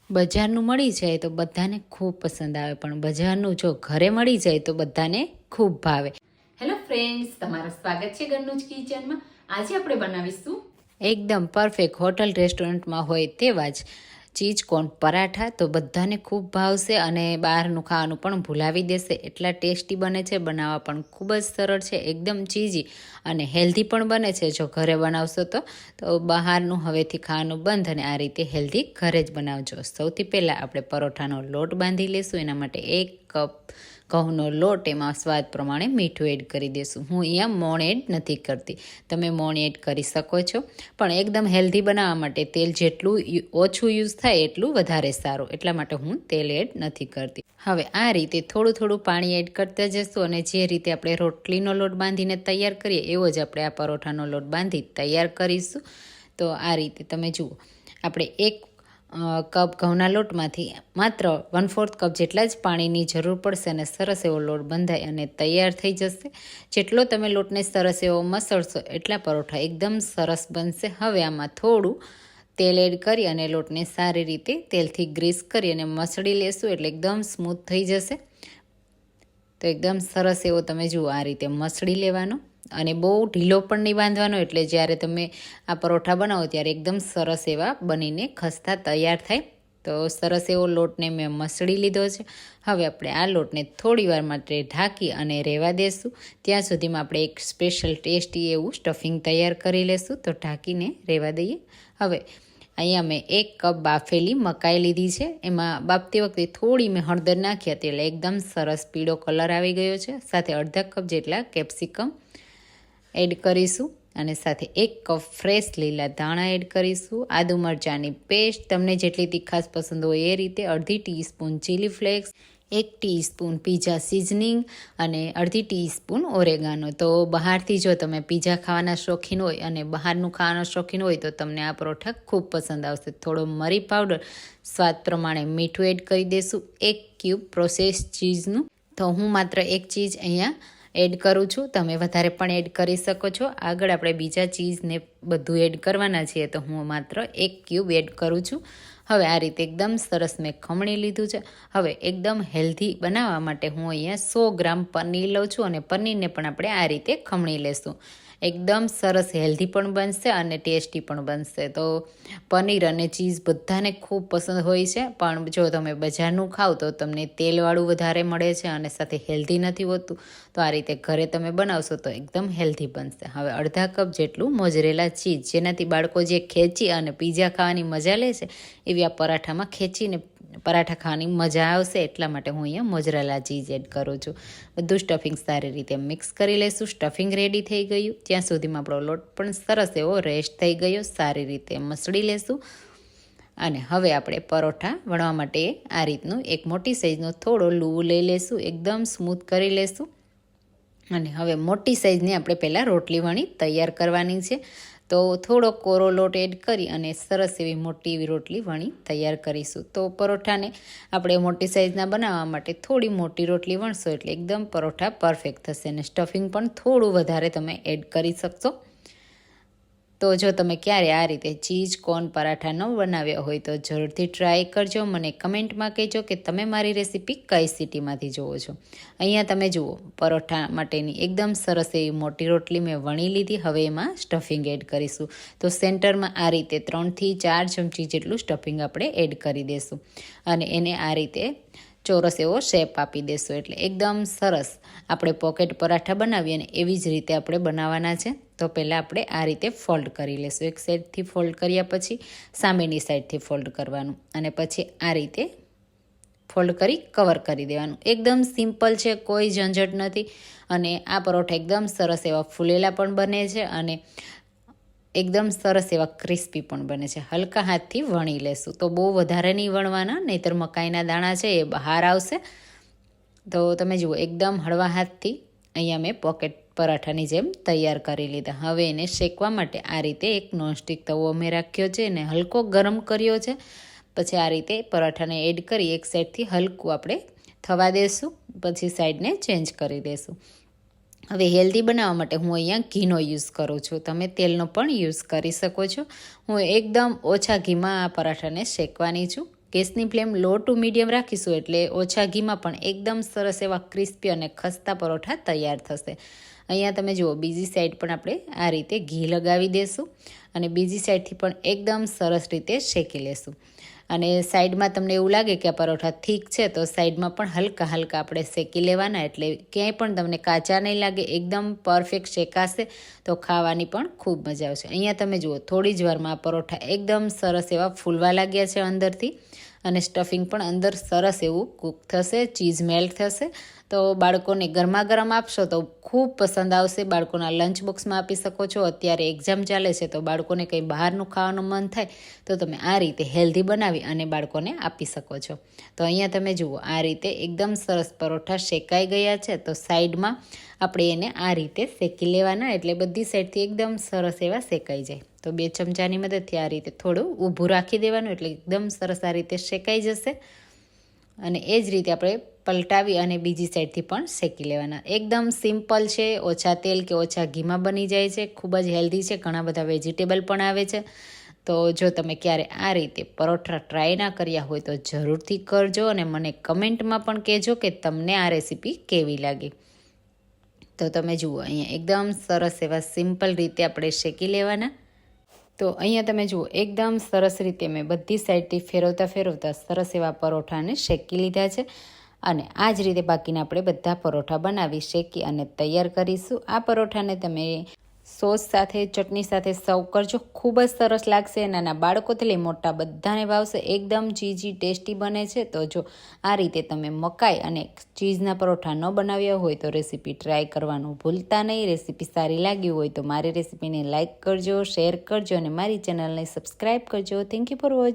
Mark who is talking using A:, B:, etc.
A: બજારનું મળી જાય તો બધાને ખૂબ પસંદ આવે, પણ બજારનું જો ઘરે મળી જાય તો બધાને ખૂબ ભાવે. હેલો ફ્રેન્ડ્સ, તમારું સ્વાગત છે ઘરનું જ કિચનમાં. આજે આપણે બનાવીશું એકદમ પરફેક્ટ હોટલ રેસ્ટોરન્ટમાં હોય તેવા જ ચીઝ કોર્ન પરાઠા. તો બધાને ખૂબ ભાવશે અને બહારનું ખાવાનું પણ ભૂલાવી દેશે. એટલા ટેસ્ટી બને છે, બનાવવા પણ ખૂબ જ સરળ છે, એકદમ ચીઝી અને હેલ્ધી પણ બને છે. જો ઘરે બનાવશો તો બહારનું હવેથી ખાવાનું બંધ અને આ રીતે હેલ્ધી ઘરે જ બનાવજો. સૌથી પહેલાં આપણે પરોઠાનો લોટ બાંધી લઈશું. એના માટે 1 કપ ઘઉંનો લોટ, એમાં સ્વાદ પ્રમાણે મીઠું એડ કરી દઈશું. હું અહીંયા મોણ એડ નથી કરતી, તમે મોણ એડ કરી શકો છો, પણ એકદમ હેલ્ધી બનાવવા માટે તેલ જેટલું ઓછું યુઝ થાય એટલું વધારે સારું, એટલા માટે હું તેલ એડ નથી કરતી. હવે આ રીતે થોડું થોડું પાણી એડ કરતા જશું અને જે રીતે આપણે રોટલીનો લોટ બાંધીને તૈયાર કરીએ એવો જ આપણે આ પરોઠાનો લોટ બાંધી તૈયાર કરીશું. તો આ રીતે તમે જુઓ, આપણે 1 કપ ઘઉંના લોટમાંથી માત્ર 1/4 કપ જેટલા જ પાણીની જરૂર પડશે અને સરસ એવો લોટ બંધાય અને તૈયાર થઈ જશે. જેટલો તમે લોટને સરસ એવો મસળશો એટલા પરોઠા એકદમ સરસ બનશે. હવે આમાં થોડું તેલ એડ કરી અને લોટને સારી રીતે તેલથી ગ્રીસ કરી અને મસળી લેશું એટલે એકદમ સ્મૂથ થઈ જશે. તો એકદમ સરસ એવો તમે જુઓ આ રીતે મસળી લેવાનો અને બહુ ઢીલો પણ નહીં બાંધવાનો, એટલે જ્યારે તમે આ પરોઠા બનાવો ત્યારે એકદમ સરસ એવા બનીને ખસ્તા તૈયાર થાય. તો સરસ એવો લોટને મેં મસળી લીધો છે. હવે આપણે આ લોટને થોડી વાર માટે ઢાંકી અને રહેવા દેશું. ત્યાં સુધીમાં આપણે એક સ્પેશિયલ ટેસ્ટી એવું સ્ટફિંગ તૈયાર કરી લેશું. તો ઢાંકીને રહેવા દઈએ. હવે અહીંયા મેં 1 કપ બાફેલી મકાઈ લીધી છે. એમાં બાફતી વખતે થોડી મેં હળદર નાખી હતી એટલે એકદમ સરસ પીળો કલર આવી ગયો છે. સાથે અડધા કપ જેટલા કેપ્સિકમ એડ કરીશું અને સાથે 1 કપ ફ્રેશ લીલા ધાણા એડ કરીશું. આદુ મરચાંની પેસ્ટ, તમને જેટલી તીખાશ પસંદ હોય એ રીતે, અડધી teaspoon chilli flakes, 1 teaspoon pizza seasoning અને અડધી ટીસ્પૂન ઓરેગાનો. તો બહારથી જો તમે પીઝા ખાવાના શોખીન હોય અને બહારનું ખાવાના શોખીન હોય તો તમને આ પરોઠા ખૂબ પસંદ આવશે. થોડો મરી પાવડર, સ્વાદ પ્રમાણે મીઠું એડ કરી દઈશું. 1 ક્યુબ પ્રોસેસ ચીઝનું, તો હું માત્ર 1 ચીઝ અહીંયા એડ કરું છું, તમે વધારે પણ એડ કરી શકો છો. આગળ આપણે બીજા ચીઝને બધું એડ કરવાના છીએ, તો હું માત્ર 1 ક્યુબ એડ કરું છું. હવે આ રીતે એકદમ સરસ મેં ખમણી લીધું છે. હવે એકદમ હેલ્ધી બનાવવા માટે હું અહીંયા 100 ગ્રામ પનીર લઉં છું અને પનીરને પણ આપણે આ રીતે ખમણી લેશું. એકદમ સરસ હેલ્ધી પણ બનશે અને ટેસ્ટી પણ બનશે. તો પનીર અને ચીઝ બધાને ખૂબ પસંદ હોય છે, પણ જો તમે બજારનું ખાવ તો તમને તેલવાળું વધારે મળે છે અને સાથે હેલ્ધી નથી હોતું. તો આ રીતે ઘરે તમે બનાવશો તો એકદમ હેલ્ધી બનશે. હવે અડધા કપ જેટલું મોઝરેલા ચીઝ, જેનાથી બાળકો જે ખેંચી અને પીઝા ખાવાની મજા લે છે એવી આ પરાઠામાં ખેંચીને પરાઠા ખાવાની મજા આવશે, એટલા માટે હું અહીંયા મોઝરેલા ચીઝ એડ કરું છું. બધું સ્ટફિંગ સારી રીતે મિક્સ કરી લઈશું. સ્ટફિંગ રેડી થઈ ગયું ત્યાં સુધીમાં આપણો લોટ પણ સરસ એવો રેસ્ટ થઈ ગયો. સારી રીતે મસળી લેશું અને હવે આપણે પરોઠા વણવા માટે આ રીતનું એક મોટી સાઈઝનો થોડો લૂવો લઈ લેશું, એકદમ સ્મૂથ કરી લેશું. અને હવે મોટી સાઈઝની આપણે પહેલાં રોટલી વણી તૈયાર કરવાની છે. તો થોડો કોરો લોટ એડ કરી અને સરસ એવી મોટી એવી રોટલી વણી તૈયાર કરીશું. તો પરોઠાને આપણે મોટી સાઈઝના બનાવવા માટે થોડી મોટી રોટલી વણશો એટલે એકદમ પરોઠા પરફેક્ટ થશે અને સ્ટફિંગ પણ થોડું વધારે તમે એડ કરી શકશો. તો જો તમે ક્યારે આ રીતે ચીઝ કોર્ન પરાઠા ન બનાવ્યા હોય તો જરૂરથી ટ્રાય કરજો. મને કમેન્ટમાં કહેજો કે તમે મારી રેસીપી કઈ સિટીમાંથી જુઓ છો. અહીંયા તમે જુઓ, પરોઠા માટેની એકદમ સરસ એવી મોટી રોટલી મેં વણી લીધી. હવે એમાં સ્ટફિંગ એડ કરીશું. તો સેન્ટરમાં આ રીતે 3 થી 4 ચમચી જેટલું સ્ટફિંગ આપણે એડ કરી દઈશું અને એને આ રીતે ચોરસ એવો શેપ આપી દેશું. એટલે એકદમ સરસ આપણે પોકેટ પરાઠા બનાવીએ ને એવી જ રીતે આપણે બનાવવાના છે. તો પહેલાં આપણે આ રીતે ફોલ્ડ કરી લઈશું. એક સાઈડથી ફોલ્ડ કર્યા પછી સામેની સાઈડથી ફોલ્ડ કરવાનું અને પછી આ રીતે ફોલ્ડ કરી કવર કરી દેવાનું. એકદમ સિમ્પલ છે, કોઈ ઝંઝટ નથી અને આ પરોઠા એકદમ સરસ એવા ફૂલેલા પણ બને છે અને એકદમ સરસ એવા ક્રિસ્પી પણ બને છે. હલકા હાથથી વણી લેશું. તો બહુ વધારે નહીં વણવાના, નહીંતર મકાઈના દાણા છે એ બહાર આવશે. તો તમે જુઓ, એકદમ હળવા હાથથી અહીંયા મેં પોકેટ પરાઠાની જેમ તૈયાર કરી લીધા. હવે એને શેકવા માટે આ રીતે એક નોનસ્ટિક તવો મેં રાખ્યો છે અને હલકો ગરમ કર્યો છે. પછી આ રીતે પરાઠાને એડ કરી એક સાઈડથી હલકું આપણે થવા દેશું, પછી સાઈડને ચેન્જ કરી દેશું. હવે હેલ્ધી બનાવવા માટે હું અહીંયા ઘીનો યુઝ કરું છું, તમે તેલનો પણ યુઝ કરી શકો છો. હું એકદમ ઓછા ઘીમાં આ પરાઠાને શેકવાની છું. ગેસની ફ્લેમ લો ટુ મીડિયમ રાખીશું એટલે ઓછા ઘીમાં પણ એકદમ સરસ એવા ક્રિસ્પી અને ખસ્તા પરોઠા તૈયાર થશે. અહીંયા તમે જુઓ બીજી સાઈડ પણ આપણે આ રીતે ઘી લગાવી દઈશું અને બીજી સાઈડથી પણ એકદમ સરસ રીતે શેકી લેશું. અને સાઈડમાં તમને એવું લાગે કે આ પરોઠા થીક છે તો સાઈડમાં પણ હલકા હલકા આપણે શેકી લેવાના, એટલે ક્યાંય પણ તમને કાચા નહીં લાગે, એકદમ પરફેક્ટ શેકાશે તો ખાવાની પણ ખૂબ મજા આવશે. અહીંયા તમે જુઓ થોડી જ વારમાં આ પરોઠા એકદમ સરસ એવા ફૂલવા લાગ્યા છે અંદરથી અને સ્ટફિંગ પણ અંદર સરસ એવું કૂક થશે, ચીઝ મેલ્ટ થશે. તો બાળકોને ગરમા ગરમ આપશો તો ખૂબ પસંદ આવશે. બાળકોના લંચ બોક્સમાં આપી શકો છો. અત્યારે એક્ઝામ ચાલે છે તો બાળકોને કંઈ બહારનું ખાવાનું મન થાય તો તમે આ રીતે હેલ્ધી બનાવી અને બાળકોને આપી શકો છો. તો અહીંયા તમે જુઓ આ રીતે એકદમ સરસ પરોઠા શેકાઈ ગયા છે. તો સાઈડમાં આપણે એને આ રીતે શેકી લેવાના, એટલે બધી સાઈડથી એકદમ સરસ એવા શેકાઈ જાય. તો 2 ચમચાની મદદથી આ રીતે થોડું ઊભું રાખી દેવાનું, એટલે એકદમ સરસ આ રીતે શેકાઈ જશે. અને એ જ રીતે આપણે પલટાવી અને બીજી સાઈડથી પણ શેકી લેવાના. એકદમ સિમ્પલ છે, ઓછા તેલ કે ઓછા ઘીમાં બની જાય છે, ખૂબ જ હેલ્ધી છે, ઘણા બધા વેજીટેબલ પણ આવે છે. તો જો તમે ક્યારે આ રીતે પરોઠા ટ્રાય ના કર્યા હોય તો જરૂરથી કરજો અને મને કમેન્ટમાં પણ કહેજો કે તમને આ રેસીપી કેવી લાગી. તો તમે જુઓ અહીંયા એકદમ સરસ એવા સિમ્પલ રીતે આપણે શેકી લેવાના. તો અહીંયા તમે જુઓ એકદમ સરસ રીતે મેં બધી સાઈડથી ફેરવતા સરસ એવા પરોઠાને શેકી લીધા છે. અને આ જ રીતે બાકીના આપણે બધા પરોઠા બનાવી શેકી અને તૈયાર કરીશું. આ પરોઠાને તમે સોસ સાથે, ચટણી સાથે સર્વ કરજો, ખૂબ જ સરસ લાગશે. નાના બાળકોથી લઈ મોટા બધાને ભાવશે. એકદમ ચીઝી ટેસ્ટી બને છે. તો જો આ રીતે તમે મકાઈ અને ચીઝના પરોઠા ન બનાવ્યા હોય તો રેસીપી ટ્રાય કરવાનું ભૂલતા નહીં. રેસીપી સારી લાગી હોય તો મારી રેસીપીને લાઇક કરજો, શેર કરજો અને મારી ચેનલને સબસ્ક્રાઈબ કરજો. Thank you for watching.